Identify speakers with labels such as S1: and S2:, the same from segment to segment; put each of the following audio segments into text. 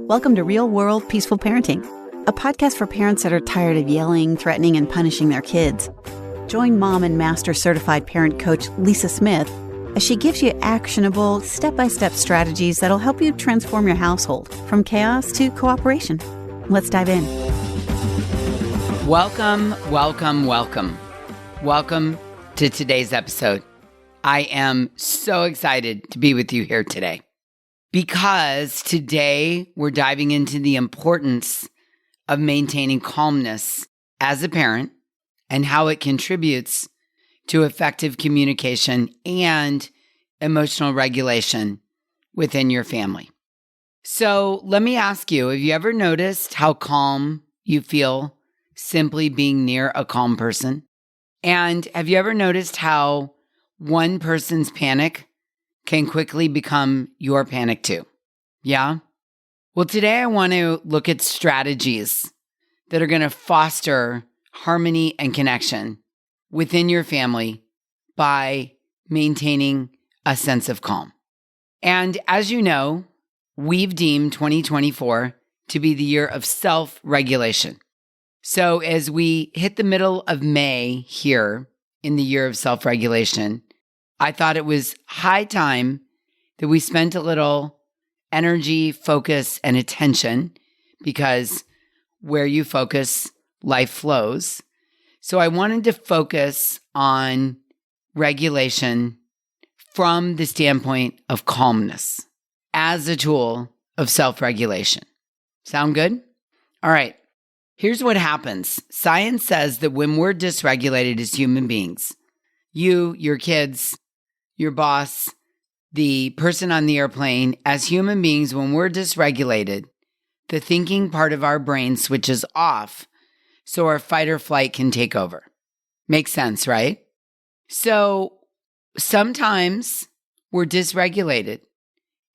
S1: Welcome to Real World Peaceful Parenting, a podcast for parents that are tired of yelling, threatening, and punishing their kids. Join mom and master certified parent coach Lisa Smith as she gives you actionable, step-by-step strategies that'll help you transform your household from chaos to cooperation. Let's dive in.
S2: Welcome to today's episode. I am so excited to be with you here today because today we're diving into the importance of maintaining calmness as a parent and how it contributes to effective communication and emotional regulation within your family. So let me ask you, have you ever noticed how calm you feel simply being near a calm person? And have you ever noticed how one person's panic can quickly become your panic too? Yeah? Well, today I want to look at strategies that are going to foster harmony and connection within your family by maintaining a sense of calm. And as you know, we've deemed 2024 to be the year of self-regulation. So as we hit the middle of May here in the year of self-regulation, I thought it was high time that we spent a little energy, focus, and attention, because where you focus, life flows. So I wanted to focus on regulation from the standpoint of calmness as a tool of self-regulation. Sound good? All right. Here's what happens. Science says that when we're dysregulated as human beings, you, your kids, your boss, the person on the airplane, as human beings, when we're dysregulated, the thinking part of our brain switches off so our fight or flight can take over. Makes sense, right? So sometimes we're dysregulated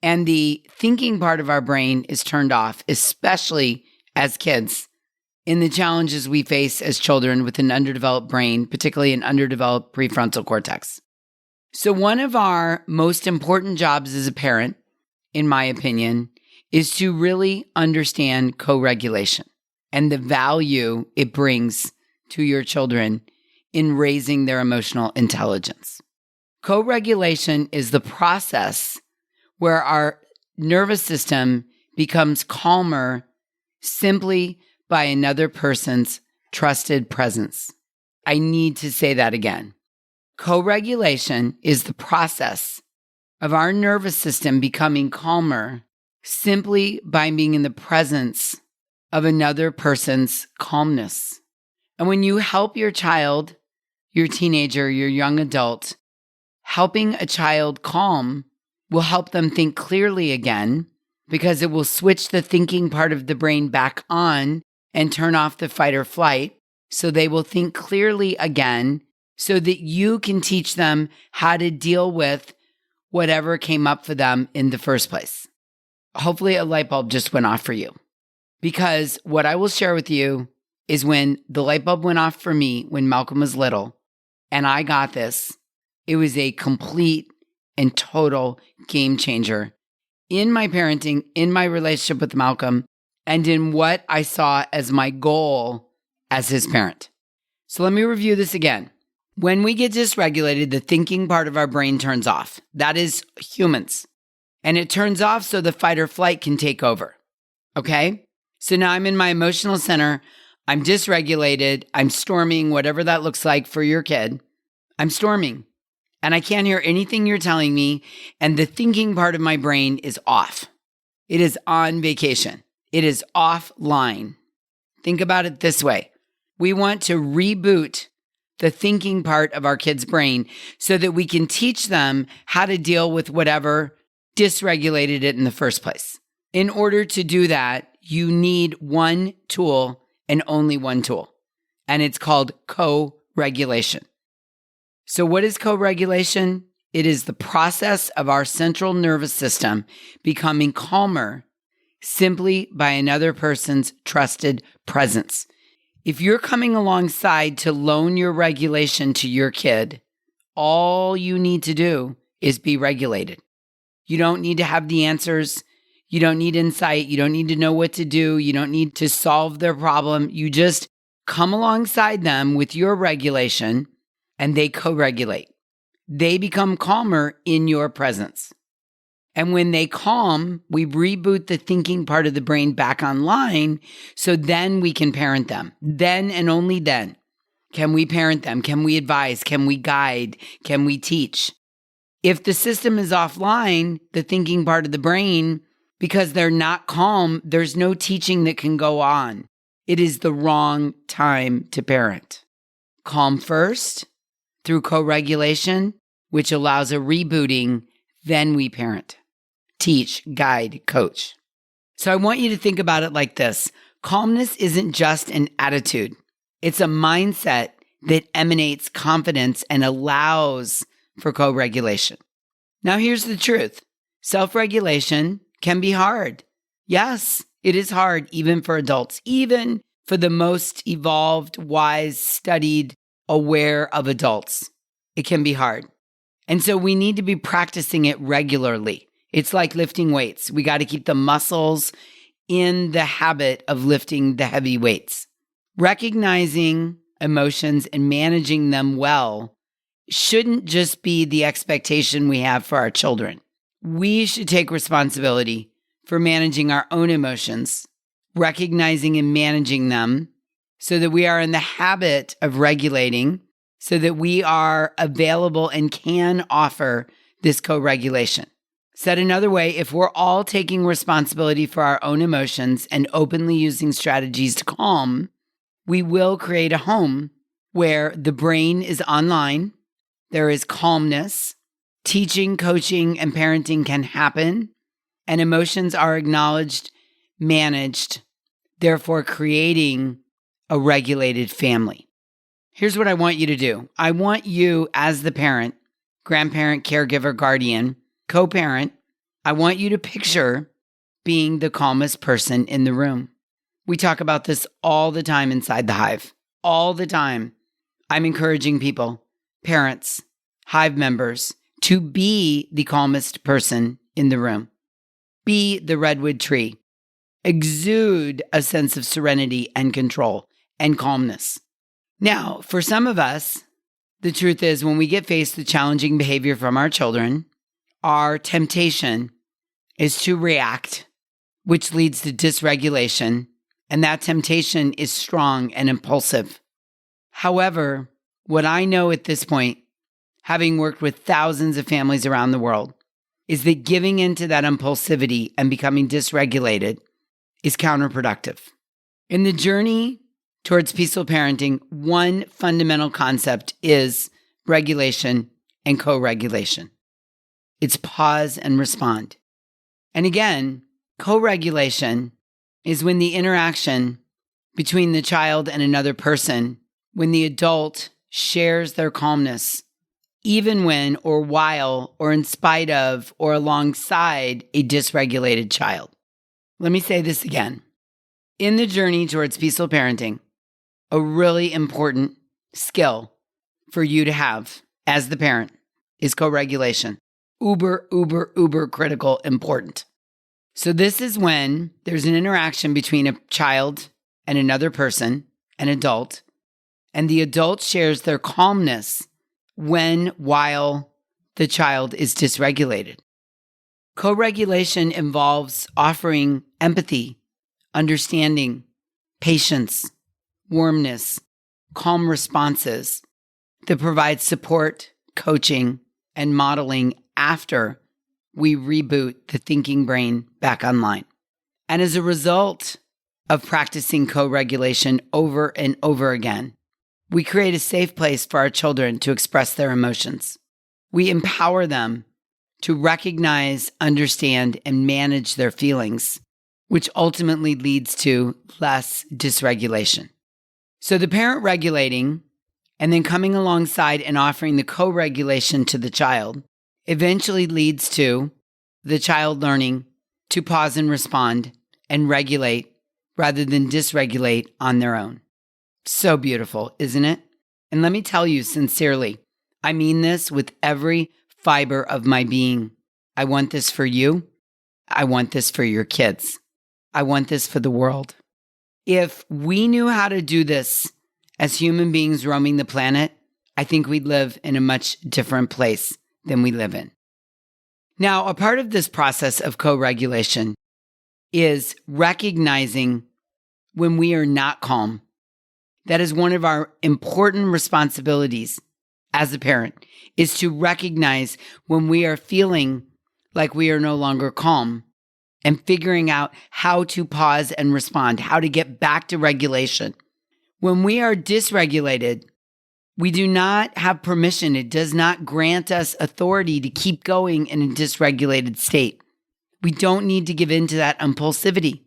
S2: and the thinking part of our brain is turned off, especially as kids, in the challenges we face as children with an underdeveloped brain, particularly an underdeveloped prefrontal cortex. So one of our most important jobs as a parent, in my opinion, is to really understand co-regulation and the value it brings to your children in raising their emotional intelligence. Co-regulation is the process where our nervous system becomes calmer simply by another person's trusted presence. I need to say that again. Co-regulation is the process of our nervous system becoming calmer simply by being in the presence of another person's calmness. And when you help your child, your teenager, your young adult, helping a child calm will help them think clearly again, because it will switch the thinking part of the brain back on and turn off the fight or flight, so they will think clearly again, so that you can teach them how to deal with whatever came up for them in the first place. Hopefully a light bulb just went off for you. Because what I will share with you is when the light bulb went off for me when Malcolm was little, and I got this, it was a complete and total game changer in my parenting, in my relationship with Malcolm, and in what I saw as my goal as his parent. So let me review this again. When we get dysregulated, the thinking part of our brain turns off. That is humans. And it turns off so the fight or flight can take over. Okay? So now I'm in my emotional center. I'm dysregulated. I'm storming, whatever that looks like for your kid. I'm storming. And I can't hear anything you're telling me. And the thinking part of my brain is off. It is on vacation. It is offline. Think about it this way. We want to reboot the thinking part of our kid's brain so that we can teach them how to deal with whatever dysregulated it in the first place. In order to do that, you need one tool and only one tool, and it's called co-regulation. So what is co-regulation? It is the process of our central nervous system becoming calmer simply by another person's trusted presence. If you're coming alongside to loan your regulation to your kid, all you need to do is be regulated. You don't need to have the answers. You don't need insight. You don't need to know what to do. You don't need to solve their problem. You just come alongside them with your regulation and they co-regulate. They become calmer in your presence. And when they calm, we reboot the thinking part of the brain back online, so then we can parent them. Then and only then can we parent them. Can we advise? Can we guide? Can we teach? If the system is offline, the thinking part of the brain, because they're not calm, there's no teaching that can go on. It is the wrong time to parent. Calm first through co-regulation, which allows a rebooting, then we parent. Teach, guide, coach. So I want you to think about it like this. Calmness isn't just an attitude. It's a mindset that emanates confidence and allows for co-regulation. Now here's the truth. Self-regulation can be hard. Yes, it is hard even for adults, even for the most evolved, wise, studied, aware of adults. It can be hard. And so we need to be practicing it regularly. It's like lifting weights. We got to keep the muscles in the habit of lifting the heavy weights. Recognizing emotions and managing them well shouldn't just be the expectation we have for our children. We should take responsibility for managing our own emotions, recognizing and managing them so that we are in the habit of regulating, so that we are available and can offer this co-regulation. Said another way, if we're all taking responsibility for our own emotions and openly using strategies to calm, we will create a home where the brain is online, there is calmness, teaching, coaching, and parenting can happen, and emotions are acknowledged, managed, therefore creating a regulated family. Here's what I want you to do. I want you as the parent, grandparent, caregiver, guardian, co-parent, I want you to picture being the calmest person in the room. We talk about this all the time inside the Hive. All the time. I'm encouraging people, parents, Hive members, to be the calmest person in the room. Be the redwood tree. Exude a sense of serenity and control and calmness. Now, for some of us, the truth is when we get faced with challenging behavior from our children, our temptation is to react, which leads to dysregulation, and that temptation is strong and impulsive. However, what I know at this point, having worked with thousands of families around the world, is that giving into that impulsivity and becoming dysregulated is counterproductive. In the journey towards peaceful parenting, one fundamental concept is regulation and co-regulation. It's pause and respond. And again, co-regulation is when the interaction between the child and another person, when the adult shares their calmness, even when or while or in spite of or alongside a dysregulated child. Let me say this again. In the journey towards peaceful parenting, a really important skill for you to have as the parent is co-regulation. Uber critical, important. So this is when there's an interaction between a child and another person, an adult, and the adult shares their calmness while the child is dysregulated. Co-regulation involves offering empathy, understanding, patience, warmness, calm responses that provide support, coaching, and modeling after we reboot the thinking brain back online. And as a result of practicing co-regulation over and over again, we create a safe place for our children to express their emotions. We empower them to recognize, understand, and manage their feelings, which ultimately leads to less dysregulation. So the parent regulating and then coming alongside and offering the co-regulation to the child eventually leads to the child learning to pause and respond and regulate rather than dysregulate on their own. So beautiful, isn't it? And let me tell you sincerely, I mean this with every fiber of my being. I want this for you. I want this for your kids. I want this for the world. If we knew how to do this as human beings roaming the planet, I think we'd live in a much different place than we live in. Now, a part of this process of co-regulation is recognizing when we are not calm. That is one of our important responsibilities as a parent, is to recognize when we are feeling like we are no longer calm and figuring out how to pause and respond, how to get back to regulation. When we are dysregulated, we do not have permission. It does not grant us authority to keep going in a dysregulated state. We don't need to give in to that impulsivity.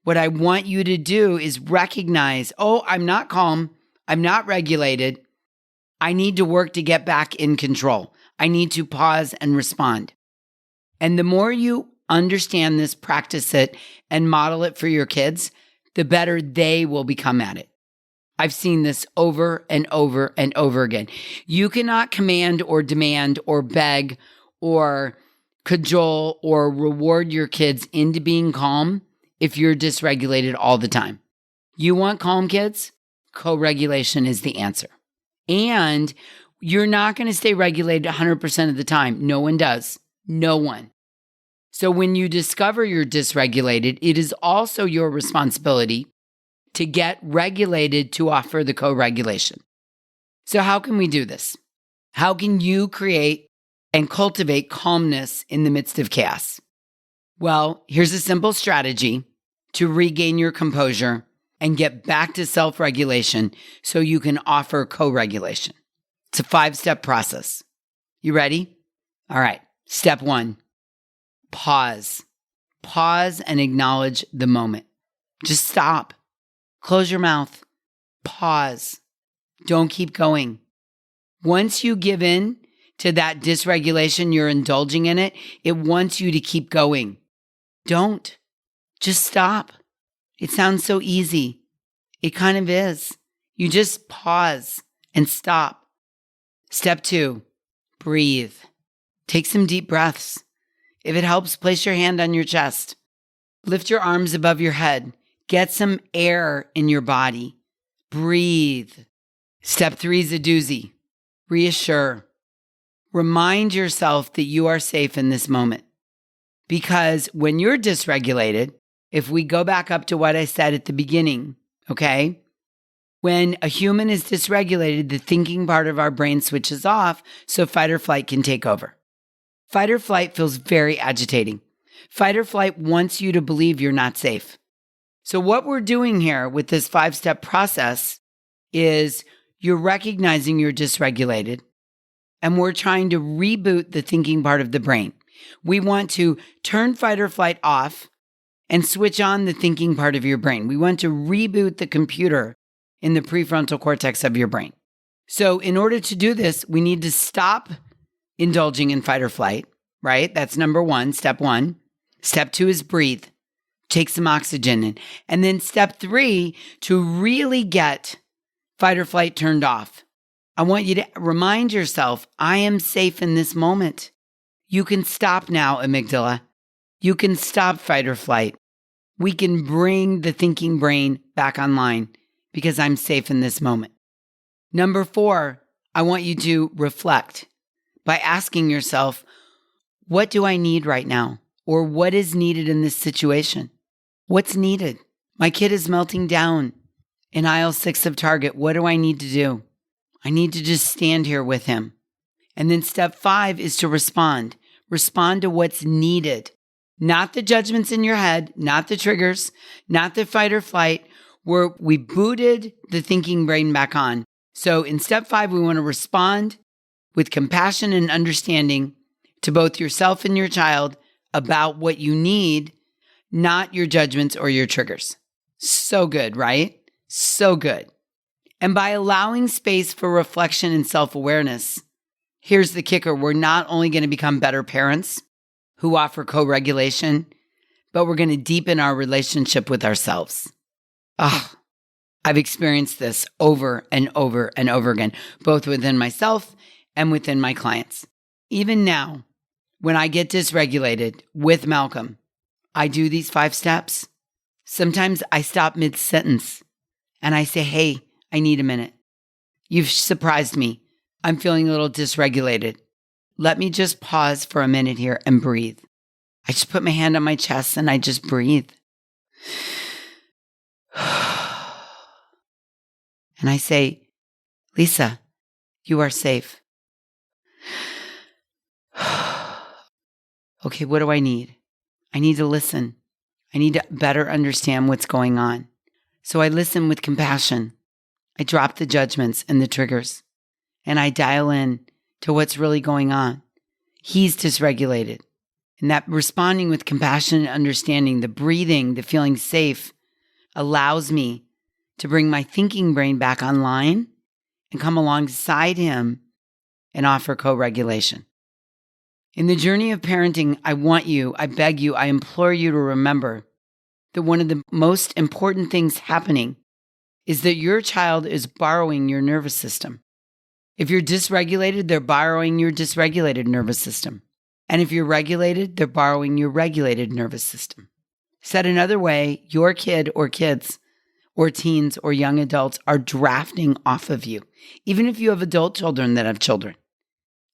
S2: What I want you to do is recognize, oh, I'm not calm. I'm not regulated. I need to work to get back in control. I need to pause and respond. And the more you understand this, practice it, and model it for your kids, the better they will become at it. I've seen this over and over and over again. You cannot command or demand or beg or cajole or reward your kids into being calm if you're dysregulated all the time. You want calm kids? Co-regulation is the answer. And you're not going to stay regulated 100% of the time. No one does. No one. So when you discover you're dysregulated, it is also your responsibility to get regulated to offer the co-regulation. So how can we do this? How can you create and cultivate calmness in the midst of chaos? Well, here's a simple strategy to regain your composure and get back to self-regulation so you can offer co-regulation. It's a 5-step process. You ready? All right. Step 1, pause. Pause and acknowledge the moment. Just stop. Close your mouth. Pause. Don't keep going. Once you give in to that dysregulation, you're indulging in it, it wants you to keep going. Don't. Just stop. It sounds so easy. It kind of is. You just pause and stop. Step 2, breathe. Take some deep breaths. If it helps, place your hand on your chest. Lift your arms above your head. Get some air in your body. Breathe. Step 3 is a doozy. Reassure. Remind yourself that you are safe in this moment. Because when you're dysregulated, if we go back up to what I said at the beginning, okay? When a human is dysregulated, the thinking part of our brain switches off so fight or flight can take over. Fight or flight feels very agitating. Fight or flight wants you to believe you're not safe. So what we're doing here with this 5-step process is you're recognizing you're dysregulated, and we're trying to reboot the thinking part of the brain. We want to turn fight or flight off and switch on the thinking part of your brain. We want to reboot the computer in the prefrontal cortex of your brain. So in order to do this, we need to stop indulging in fight or flight, right? That's number 1, step 1. Step 2 is breathe. Take some oxygen in. And then step 3, to really get fight or flight turned off, I want you to remind yourself, I am safe in this moment. You can stop now, amygdala. You can stop fight or flight. We can bring the thinking brain back online because I'm safe in this moment. Number 4, I want you to reflect by asking yourself, what do I need right now? Or what is needed in this situation? What's needed? My kid is melting down in aisle 6 of Target. What do I need to do? I need to just stand here with him. And then step 5 is to respond. Respond to what's needed. Not the judgments in your head, not the triggers, not the fight or flight, where we booted the thinking brain back on. So in step 5, we want to respond with compassion and understanding to both yourself and your child about what you need, not your judgments or your triggers. So good, right? So good. And by allowing space for reflection and self-awareness, here's the kicker. We're not only going to become better parents who offer co-regulation, but we're going to deepen our relationship with ourselves. I've experienced this over and over and over again, both within myself and within my clients. Even now, when I get dysregulated with Malcolm, I do these 5 steps. Sometimes I stop mid-sentence and I say, hey, I need a minute. You've surprised me. I'm feeling a little dysregulated. Let me just pause for a minute here and breathe. I just put my hand on my chest and I just breathe. And I say, Lisa, you are safe. Okay, what do I need? I need to listen. I need to better understand what's going on. So I listen with compassion. I drop the judgments and the triggers, and I dial in to what's really going on. He's dysregulated. And that responding with compassion and understanding, the breathing, the feeling safe, allows me to bring my thinking brain back online and come alongside him and offer co-regulation. In the journey of parenting, I want you, I beg you, I implore you to remember that one of the most important things happening is that your child is borrowing your nervous system. If you're dysregulated, they're borrowing your dysregulated nervous system. And if you're regulated, they're borrowing your regulated nervous system. Said another way, your kid or kids or teens or young adults are drafting off of you. Even if you have adult children that have children,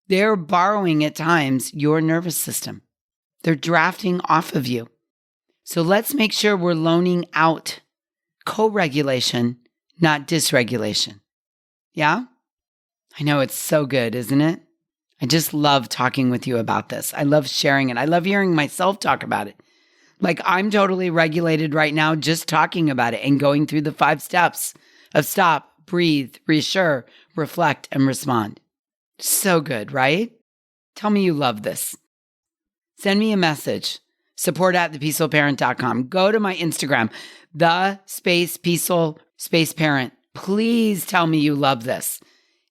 S2: they're borrowing at times your nervous system. They're drafting off of you. So let's make sure we're loaning out co-regulation, not dysregulation. Yeah? I know it's so good, isn't it? I just love talking with you about this. I love sharing it. I love hearing myself talk about it. Like I'm totally regulated right now just talking about it and going through the 5 steps of stop, breathe, reassure, reflect, and respond. So good, right? Tell me you love this. Send me a message. support@thepeacefulparent.com. Go to my Instagram, _peaceful_parent. Please tell me you love this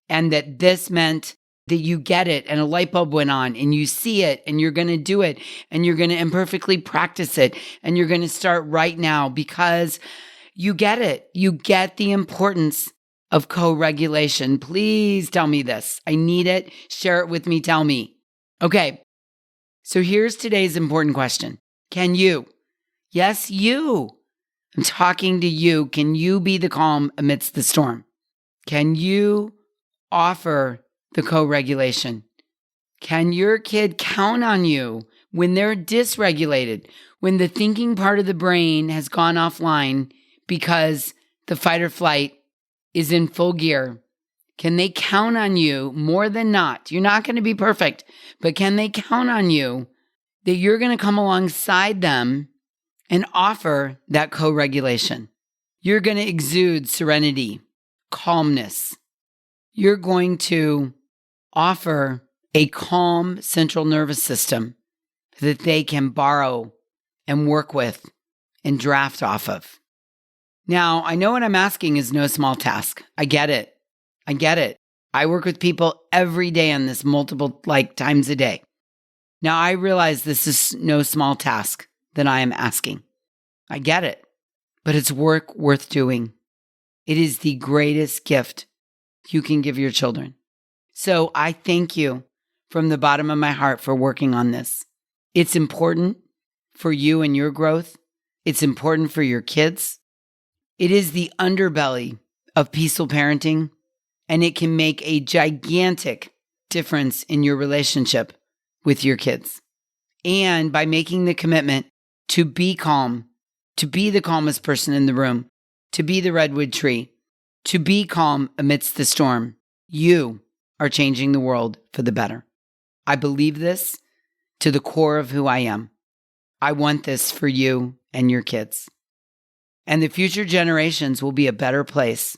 S2: and that this meant that you get it and a light bulb went on and you see it and you're going to do it and you're going to imperfectly practice it and you're going to start right now because you get it. You get the importance of co-regulation. Please tell me this. I need it. Share it with me. Tell me. Okay. So here's today's important question. Can you? Yes, you. I'm talking to you. Can you be the calm amidst the storm? Can you offer the co-regulation? Can your kid count on you when they're dysregulated, when the thinking part of the brain has gone offline because the fight or flight is in full gear? Can they count on you more than not? You're not going to be perfect, but can they count on you that you're going to come alongside them and offer that co-regulation? You're going to exude serenity, calmness. You're going to offer a calm central nervous system that they can borrow and work with and draft off of. Now, I know what I'm asking is no small task. I get it. I work with people every day on this multiple times a day. Now, I realize this is no small task that I am asking. I get it, but it's work worth doing. It is the greatest gift you can give your children. So I thank you from the bottom of my heart for working on this. It's important for you and your growth. It's important for your kids. It is the underbelly of peaceful parenting, and it can make a gigantic difference in your relationship with your kids. And by making the commitment to be calm, to be the calmest person in the room, to be the redwood tree, to be calm amidst the storm, you are changing the world for the better. I believe this to the core of who I am. I want this for you and your kids. And the future generations will be a better place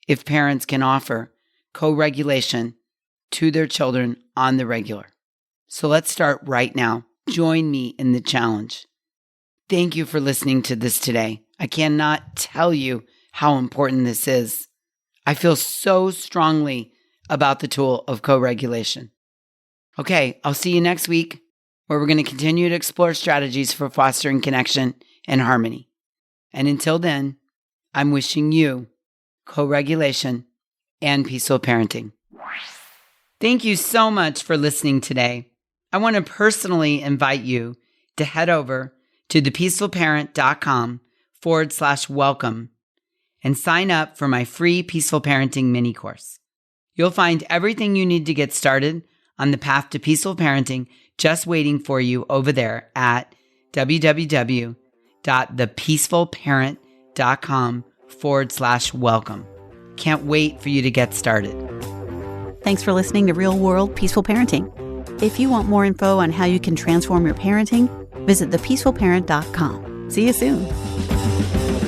S2: if parents can offer co-regulation to their children on the regular. So let's start right now. Join me in the challenge. Thank you for listening to this today. I cannot tell you how important this is. I feel so strongly about the tool of co-regulation. Okay, I'll see you next week where we're going to continue to explore strategies for fostering connection and harmony. And until then, I'm wishing you co-regulation and peaceful parenting. Thank you so much for listening today. I want to personally invite you to head over to thepeacefulparent.com/welcome and sign up for my free Peaceful Parenting mini course. You'll find everything you need to get started on the path to peaceful parenting just waiting for you over there at www.thepeacefulparent.com/welcome. Can't wait for you to get started.
S1: Thanks for listening to Real World Peaceful Parenting. If you want more info on how you can transform your parenting, visit thepeacefulparent.com. See you soon.